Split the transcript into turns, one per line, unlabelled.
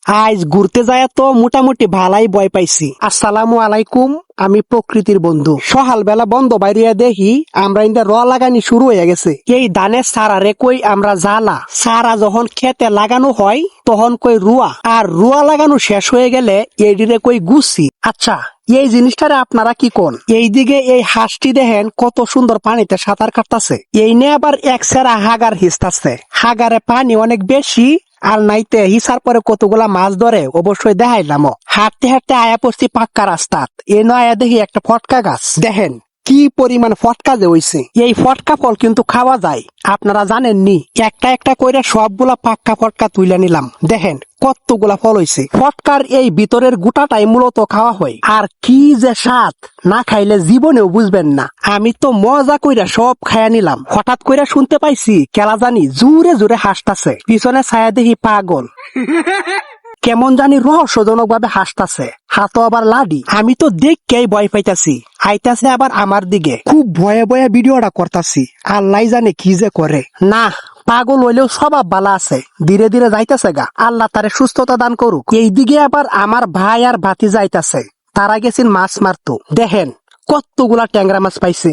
আজ ঘুরতে যায় তো মোটামুটি ভালাই ভয় পাইছি। আসসালামু আলাইকুম, আমি প্রকৃতির বন্ধু। সকালবেলা বন্ধ বাইরিয়া দেখি আমরা ইন্দা র লাগানি শুরু হয়ে গেছে। এই ধানের সারারে কই আমরা জ্বালা, সারা যখন খেতে লাগানো হয় তখন কই রুয়া, আর রুয়া লাগানো শেষ হয়ে গেলে এইদিকে কই গুছি। আচ্ছা, এই জিনিসটারে আপনারা কি কোন? এইদিকে এই হাঁসটি দেখেন কত সুন্দর পানিতে সাঁতার কাটতাছে, এই নিয়ে আবার এক সেরা হাগার হিসতাছে। হাগারে পানি অনেক বেশি, আর নাইতে হিসার পরে কতগুলা মাছ ধরে অবশ্যই দেখাইলাম। হাঁটতে হাঁটতে আয়া পড়ছি পাক্কা রাস্তাত। এ নয়া দেখি একটা ফটকা গাছ, দেখেন কি পরিমাণ ফটকা যে হইছে। এই ফটকা ফল কিন্তু খাওয়া যায়, আপনারা জানেননি? একটা একটা কইরা সবগুলা পাক্কা ফটকা তুইলা নিলাম। দেখেন কতগুলা ফল হইছে। ফটকার এই ভিতরের গোটাটাই মূলত খাওয়া হয়, আর কি যে স্বাদ, না খাইলে জীবনেও বুঝবেন না। আমি তো মজা কইরা সব খাইয়া নিলাম। হঠাৎ কইরা শুনতে পাইছি কেলা জানি জোরে জোরে হাসতাছে, পিছনে ছায়া দেখি পাগল কেমন জানি রহস্যজনক ভাবে হাসতাছে, হাতও আবার লাডি। আমি তো দেখকেই ভয় পাইতাছি, আইতাছে আবার আমার দিকে, খুব ভয়ে ভয়ে ভিডিওটা করতাছি। আল্লাহ জানে কি যে করে। না, পাগল হইলেও স্বভাব ভালো আছে, ধীরে ধীরে যাইতাছে গা। আল্লাহ তারে সুস্থতা দান করুক। এইদিকে আবার আমার ভাই আর ভাতি যাইতাছে, তারা গেছেন মাছ মারতো। দেখেন কতগুলা ট্যাংরা মাছ পাইছে।